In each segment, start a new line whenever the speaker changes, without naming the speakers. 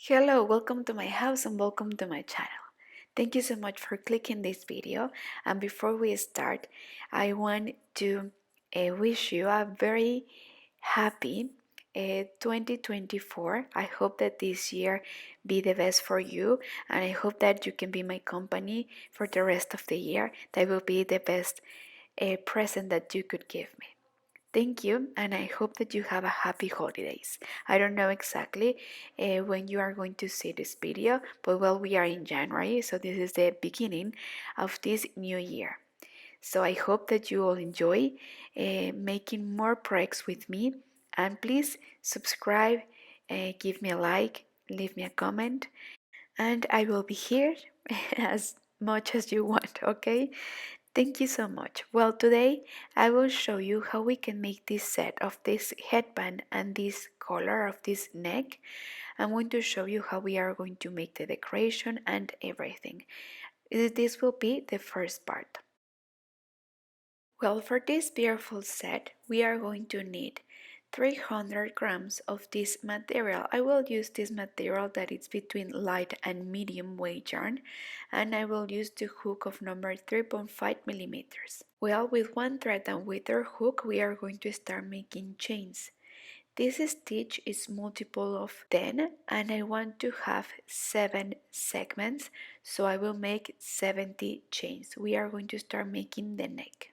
Hello, welcome to my house and welcome to my channel. Thank you so much for clicking this video, and before we start I want to wish you a very happy 2024. I hope that this year be the best for you, and I hope that you can be my company for the rest of the year. That will be the best present that you could give me. Thank you, and I hope that you have a happy holidays. I don't know exactly when you are going to see this video, but well, we are in January, so this is the beginning of this new year. So I hope that you all enjoy making more projects with me, and please subscribe, give me a like, leave me a comment, and I will be here as much as you want, okay? Thank you so much. Well, today I will show you how we can make this set of this headband and this collar of this neck. I'm going to show you how we are going to make the decoration and everything. This will be the first part. Well, for this beautiful set, we are going to need 300 grams of this material. I will use this material that is between light and medium weight yarn, and I will use the hook of number 3.5 millimeters. Well, with one thread and with our hook, we are going to start making chains. This stitch is multiple of 10 and I want to have 7 segments, so I will make 70 chains. We are going to start making the neck.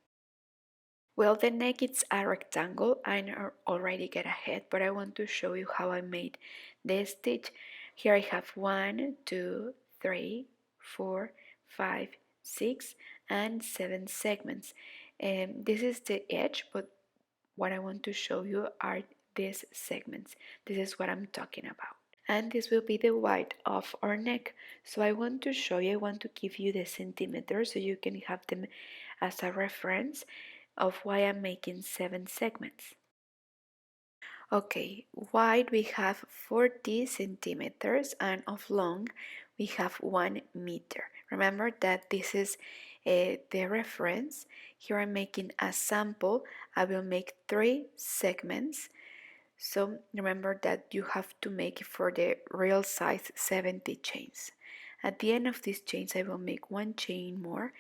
Well, the neck is a rectangle. I already get ahead, but I want to show you how I made the stitch. Here I have 1, 2, 3, 4, 5, 6, and 7 segments. This is the edge, but what I want to show you are these segments. This is what I'm talking about. And this will be the width of our neck. So I want to show you, I want to give you the centimeters so you can have them as a reference of why I'm making 7 segments. Okay, wide we have 40 centimeters and of long we have 1 meter. Remember that this is the reference. Here I'm making a sample. I will make 3 segments. So remember that you have to make for the real size 70 chains. At the end of these chains I will make 1 chain more.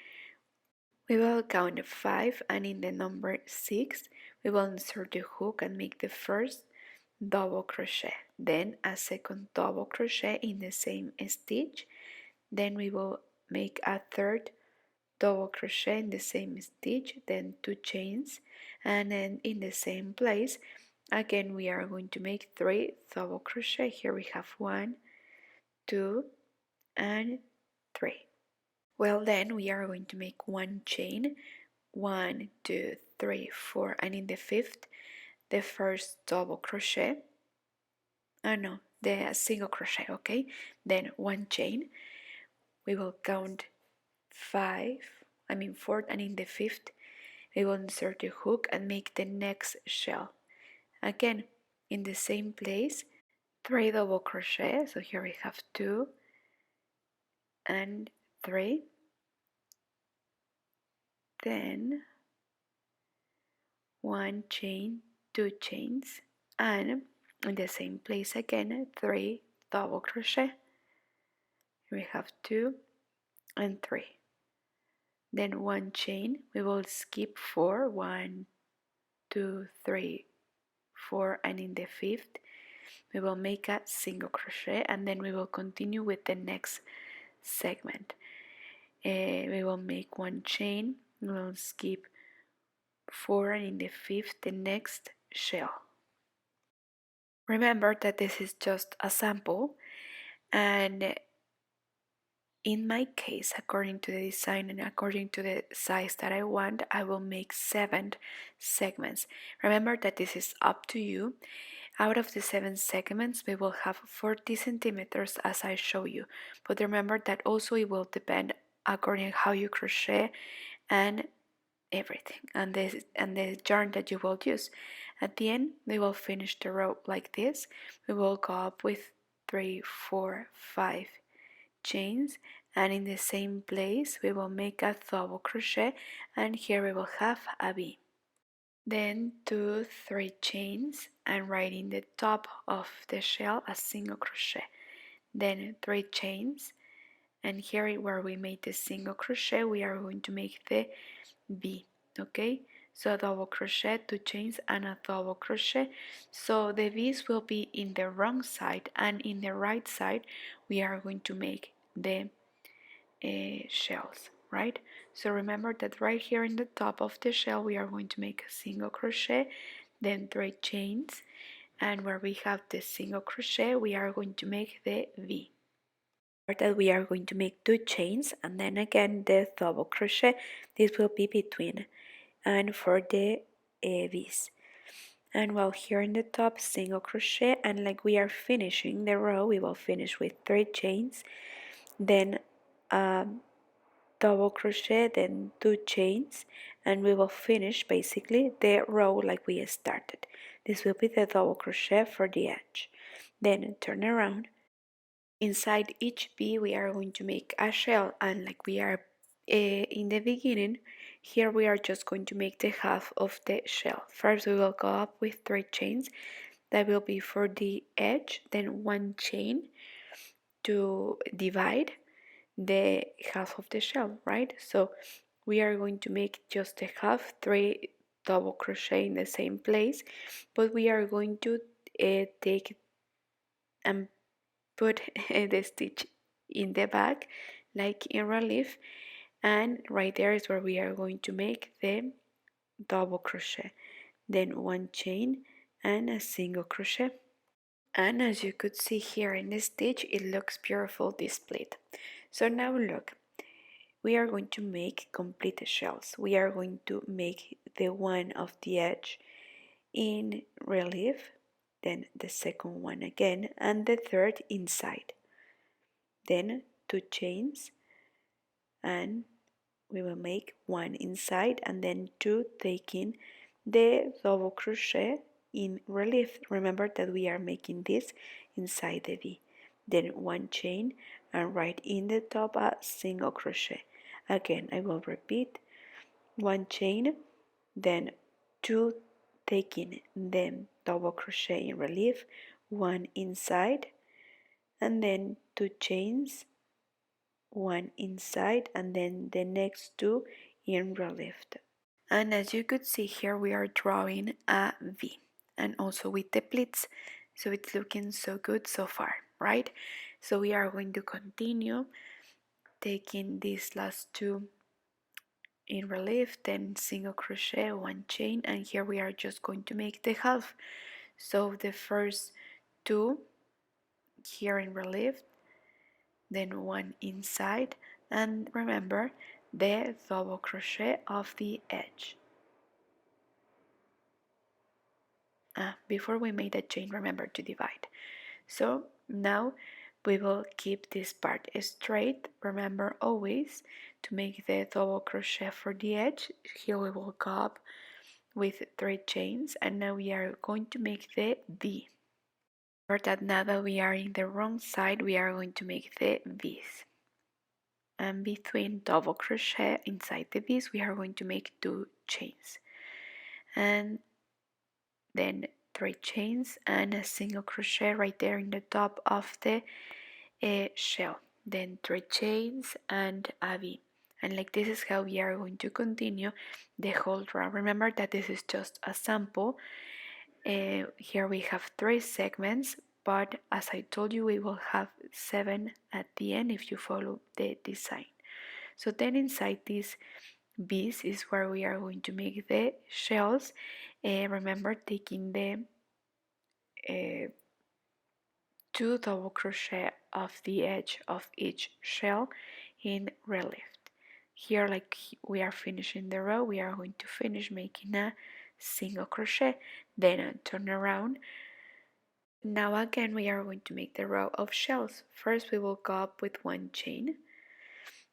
We will count 5, and in the number 6 we will insert the hook and make the first double crochet, then a second double crochet in the same stitch, then we will make a third double crochet in the same stitch, then 2 chains, and then in the same place again we are going to make 3 double crochet. Here we have 1, 2, and 3. Well, then we are going to make 1 chain, 1, 2, 3, 4, and in the 5th the first double crochet, no, the single crochet, okay? Then 1 chain, we will count 4, and in the 5th we will insert the hook and make the next shell. Again, in the same place, 3 double crochet, so here we have 2 and 3, then 1 chain, 2 chains, and in the same place again 3 double crochet. We have 2 and 3, then 1 chain. We will skip 4, 1, 2, 3, 4, and in the 5th we will make a single crochet, and then we will continue with the next segment. We will make 1 chain, we will skip 4, and in the 5th the next shell. Remember that this is just a sample, and in my case, according to the design and according to the size that I want, I will make 7 segments. Remember that this is up to you. Out of the 7 segments, we will have 40 centimeters as I show you. But remember that also it will depend according how you crochet and everything, and the yarn that you will use. At the end, we will finish the row like this. We will go up with 3, 4, 5 chains, and in the same place we will make a double crochet, and here we will have a V. Then 2, 3 chains, and right in the top of the shell a single crochet. then 3 chains, and here where we made the single crochet we are going to make the V. Okay, so a double crochet, 2 chains, and a double crochet. So the V's will be in the wrong side, and in the right side we are going to make the shells, right? So remember that right here in the top of the shell we are going to make a single crochet, then 3 chains, and where we have the single crochet we are going to make the V. That we are going to make 2 chains, and then again the double crochet. This will be between, and for the V's. And while here in the top, single crochet, and like we are finishing the row, we will finish with 3 chains, then double crochet, then 2 chains, and we will finish basically the row like we started. This will be the double crochet for the edge. Then turn around. Inside each V we are going to make a shell, and like we are in the beginning, here we are just going to make the half of the shell. First we will go up with 3 chains, that will be for the edge, then 1 chain to divide the half of the shell, right? So we are going to make just the half, 3 double crochet in the same place, but we are going to take and put the stitch in the back like in relief, and right there is where we are going to make the double crochet, then 1 chain and a single crochet. And as you could see here in the stitch, it looks beautiful displayed. So now look, we are going to make complete shells. We are going to make the one of the edge in relief, then the second one again, and the third inside. Then 2 chains, and we will make 1 inside and then 2 taking the double crochet in relief. Remember that we are making this inside the V. Then 1 chain, and right in the top a single crochet. Again, I will repeat, 1 chain, then 2 taking the double crochet in relief, 1 inside, and then 2 chains, 1 inside, and then the next 2 in relief. And as you could see here, we are drawing a V, and also with the pleats, so it's looking so good so far, right? So we are going to continue taking these last 2 in relief, then single crochet, 1 chain, and here we are just going to make the half. So the first 2 here in relief, then 1 inside, and remember the double crochet of the edge. Before we make the chain, remember to divide. So now we will keep this part straight. Remember always to make the double crochet for the edge. Here we will go up with 3 chains, and now we are going to make the V. For that, now that we are in the wrong side, we are going to make the V's. And between double crochet inside the V's, we are going to make 2 chains, and then 3 chains and a single crochet right there in the top of the shell, then 3 chains and a V. And like this is how we are going to continue the whole row. Remember that this is just a sample. Here we have 3 segments, but as I told you, we will have 7 at the end if you follow the design. So then inside these V's is where we are going to make the shells. Remember taking the 2 double crochet off the edge of each shell in relief. Here, like we are finishing the row, we are going to finish making a single crochet, then turn around. Now again we are going to make the row of shells. First we will go up with 1 chain,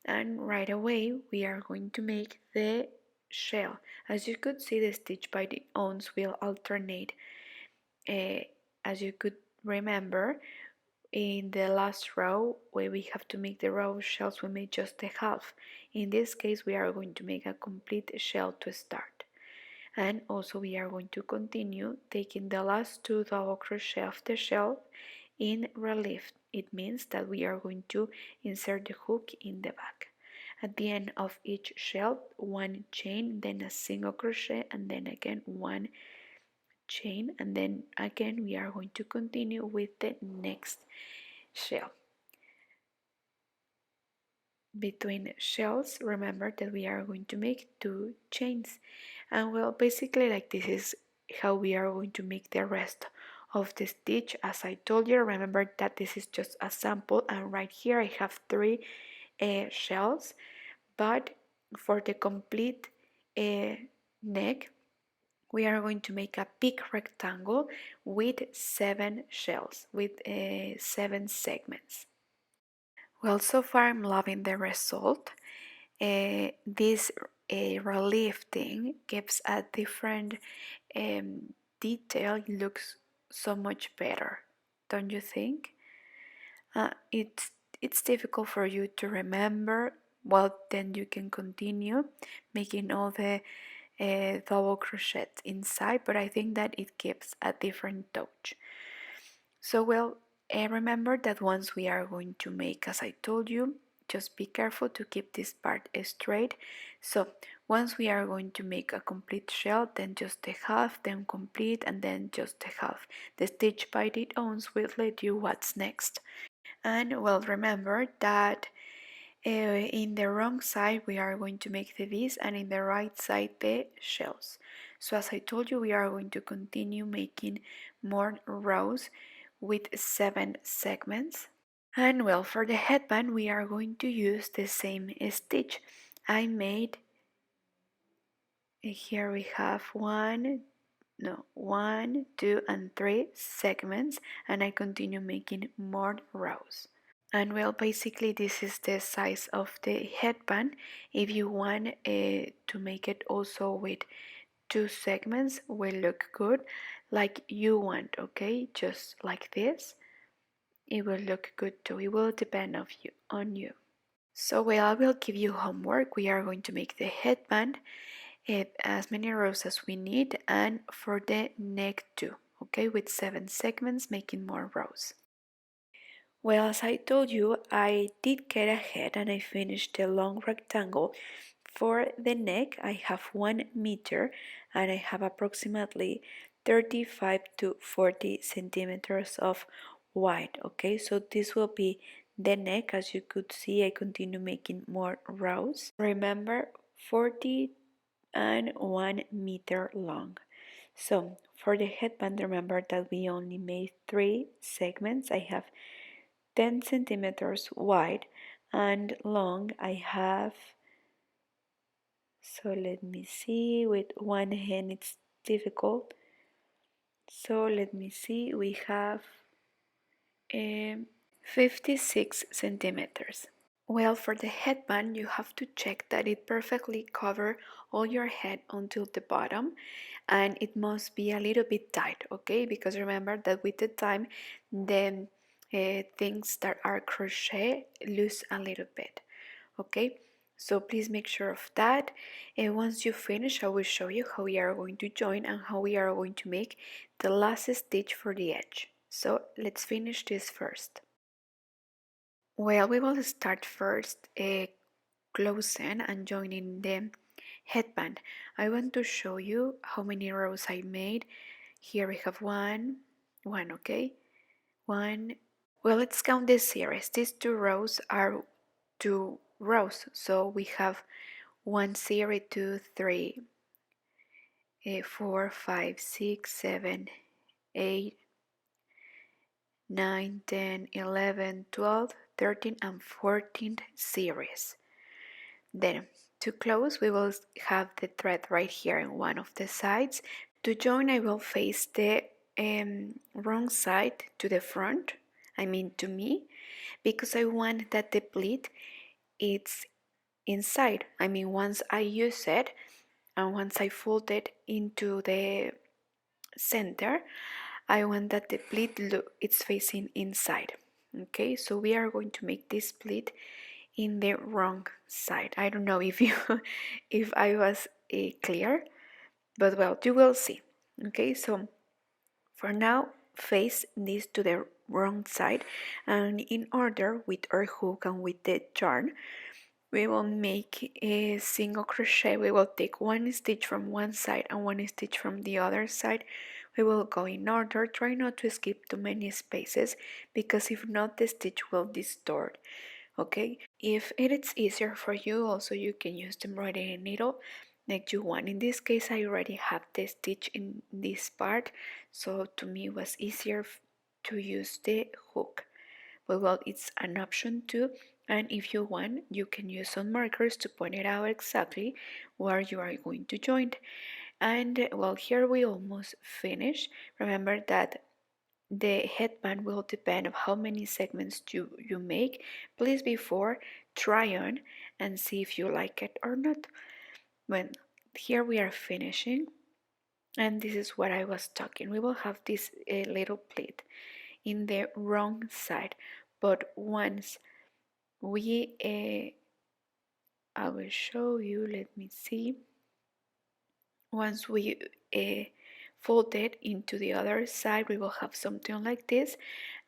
and right away we are going to make the shell. As you could see, the stitch by the owns will alternate. As you could remember, in the last row where we have to make the row of shells, we made just a half. In this case we are going to make a complete shell to start, and also we are going to continue taking the last 2 double crochet of the shell in relief. It means that we are going to insert the hook in the back. At the end of each shell, one chain, then a single crochet, and then again one chain, and then again we are going to continue with the next shell. Between shells, remember that we are going to make 2 chains, and well, basically like this is how we are going to make the rest of the stitch. As I told you, remember that this is just a sample, and right here I have 3 shells, but for the complete neck we are going to make a big rectangle with 7 shells, with 7 segments. Well, so far I'm loving the result. This relief thing gives a different detail. It looks so much better, don't you think? It's difficult for you to remember. Well, then you can continue making all the double crochet inside, but I think that it gives a different touch. So well, remember that once we are going to make, as I told you, just be careful to keep this part straight. So once we are going to make a complete shell, then just the half, then complete, and then just the half. The stitch by its own will let you what's next. And well, remember that in the wrong side we are going to make the V's, and in the right side the shells. So as I told you, we are going to continue making more rows with 7 segments. And well, for the headband we are going to use the same stitch. I made, here we have 1, 2 and 3 segments, and I continue making more rows. And well, basically this is the size of the headband. If you want to make it also with 2 segments, will look good like you want, okay? Just like this, it will look good too. It will depend on you. So well, I will give you homework. We are going to make the headband as many rows as we need, and for the neck too, okay, with 7 segments, making more rows. Well, as I told you, I did get ahead and I finished the long rectangle. For the neck, I have 1 meter and I have approximately 35 to 40 centimeters of wide. Okay, so this will be the neck. As you could see, I continue making more rows. Remember, 40 and 1 meter long. So for the headband, remember that we only made 3 segments. I have 10 centimeters wide and long. I have, so let me see, with one hand it's difficult, so let me see, we have 56 centimeters. Well, for the headband you have to check that it perfectly covers all your head until the bottom, and it must be a little bit tight, okay? Because remember that with the time the things that are crochet lose a little bit, okay? So please make sure of that. And once you finish, I will show you how we are going to join and how we are going to make the last stitch for the edge. So let's finish this first. Well, we will start first closing and joining the headband. I want to show you how many rows I made. Here we have one, okay? 1. Well, let's count this series. These 2 rows are 2 rows. So we have 1 series, 2, 3, 4, 5, 6, 7, 8, 9, 10, 11, 12, 13, and 14 series. Then to close, we will have the thread right here in one of the sides. To join, I will face the wrong side to the front, I mean to me, because I want that the pleat is inside. I mean, once I use it and once I fold it into the center, I want that the pleat it's facing inside. Okay, so we are going to make this pleat in the wrong side. I don't know if you if I was clear, but well, you will see. Okay, so for now face this to the wrong side, and in order with our hook and with the yarn we will make a single crochet. We will take one stitch from one side and one stitch from the other side. We will go in order, try not to skip too many spaces because if not the stitch will distort. Okay, if it is easier for you, also you can use the embroidery needle like you want. In this case I already have the stitch in this part, so to me it was easier to use the hook. But well, it's an option too, and if you want you can use some markers to point it out exactly where you are going to join. And well, here we almost finished. Remember that the headband will depend on how many segments you make. Please before try on and see if you like it or not. When here we are finishing, and this is what I was talking. We will have this little pleat in the wrong side, but once we I will show you, let me see. Once we fold it into the other side, we will have something like this,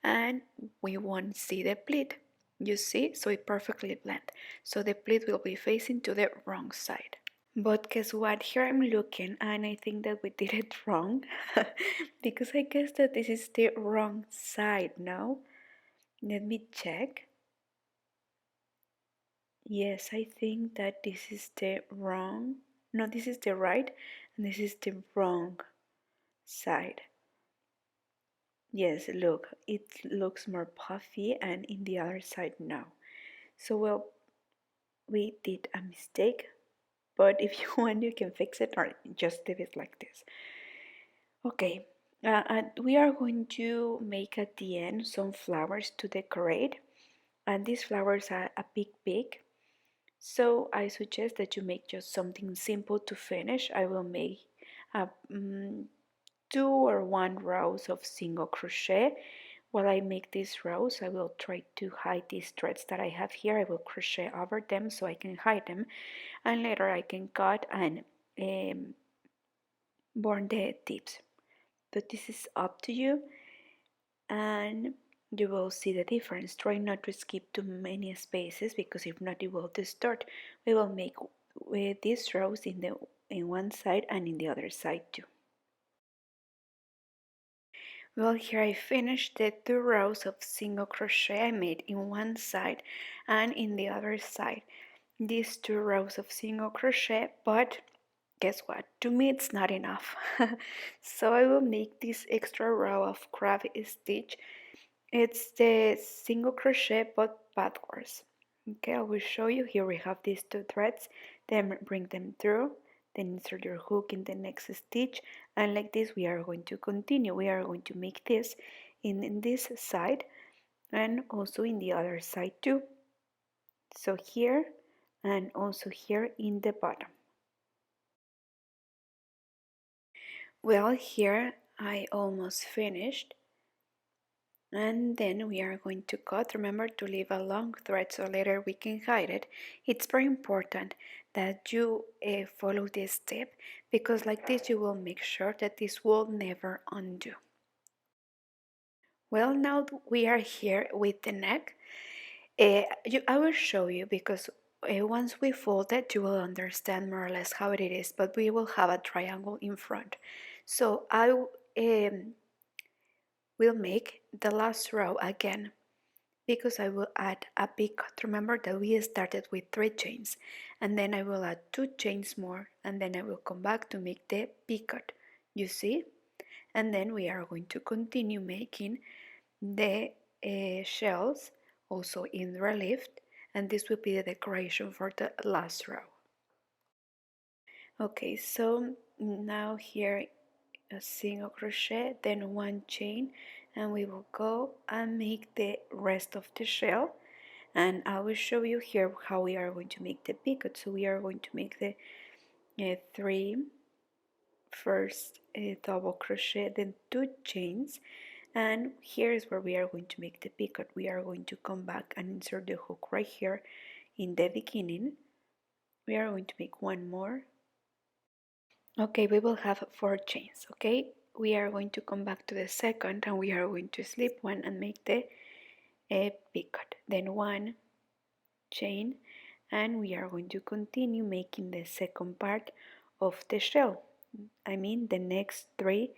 and we won't see the pleat. You see, so it perfectly blend. So the pleat will be facing to the wrong side. But guess what? Here I'm looking and I think that we did it wrong because I guess that this is the wrong side now. Let me check. Yes, I think that this is the wrong. No, this is the right and this is the wrong side. Yes, look, it looks more puffy and in the other side now. So well, we did a mistake, but if you want you can fix it or just leave it like this. Okay, and we are going to make at the end some flowers to decorate, and these flowers are a big. So I suggest that you make just something simple to finish. I will make a, 2 or 1 rows of single crochet. While I make these rows, I will try to hide these threads that I have here. I will crochet over them so I can hide them, and later I can cut and burn the tips. But this is up to you, and you will see the difference. Try not to skip too many spaces because if not it will distort. We will make with these rows in one side and in the other side too. Well, here I finished the 2 rows of single crochet I made in one side and in the other side. These 2 rows of single crochet, but guess what? To me it's not enough. So I will make this extra row of crab stitch. It's the single crochet but backwards. Okay, I will show you. Here we have these 2 threads, then bring them through, then insert your hook in the next stitch, and like this we are going to continue. We are going to make this in this side and also in the other side too. So here and also here in the bottom. Well, here I almost finished, and then we are going to cut. Remember to leave a long thread so later we can hide it. It's very important that you follow this step because like this you will make sure that this will never undo. Well, now we are here with the neck. I will show you because once we fold it you will understand more or less how it is, but we will have a triangle in front. So I will make the last row again because I will add a picot. Remember that we started with 3 chains and then I will add 2 chains more and then I will come back to make the picot. You see? And then we are going to continue making the shells also in relief, and this will be the decoration for the last row. Okay, so now here a single crochet, then 1 chain, and we will go and make the rest of the shell, and I will show you here how we are going to make the picot. So we are going to make the 3 first double crochet, then 2 chains, and here is where we are going to make the picot. We are going to come back and insert the hook right here in the beginning. We are going to make 1 more. Okay, we will have 4 chains. Okay, we are going to come back to the second and we are going to slip one and make the picot. Then one chain, and we are going to continue making the second part of the shell. I mean the next 3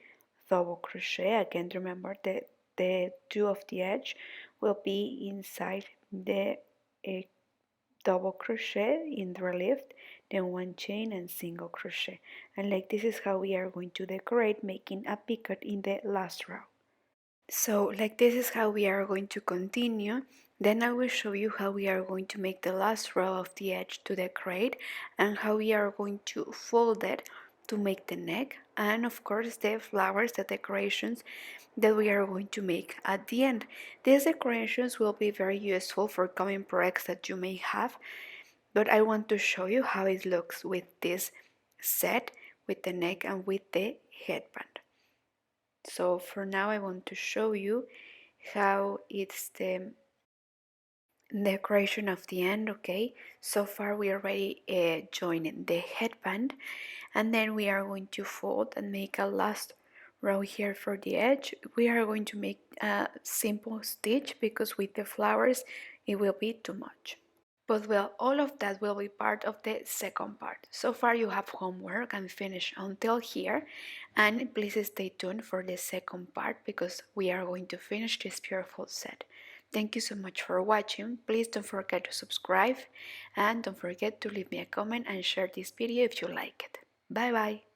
double crochet. Again, remember that the 2 of the edge will be inside the double crochet in the relief, then one chain and single crochet. And like this is how we are going to decorate, making a picot in the last row. So like this is how we are going to continue. Then I will show you how we are going to make the last row of the edge to decorate and how we are going to fold it to make the neck, and of course the flowers, the decorations that we are going to make at the end. These decorations will be very useful for coming projects that you may have, but I want to show you how it looks with this set, with the neck and with the headband. So for now I want to show you how it's the decoration of the end. Okay, so far we already joined the headband, and then we are going to fold and make a last row here for the edge. We are going to make a simple stitch because with the flowers it will be too much. But well, all of that will be part of the second part. So far you have homework and finish until here, and please stay tuned for the second part because we are going to finish this beautiful set. Thank you so much for watching. Please don't forget to subscribe and don't forget to leave me a comment and share this video if you like it. Bye bye.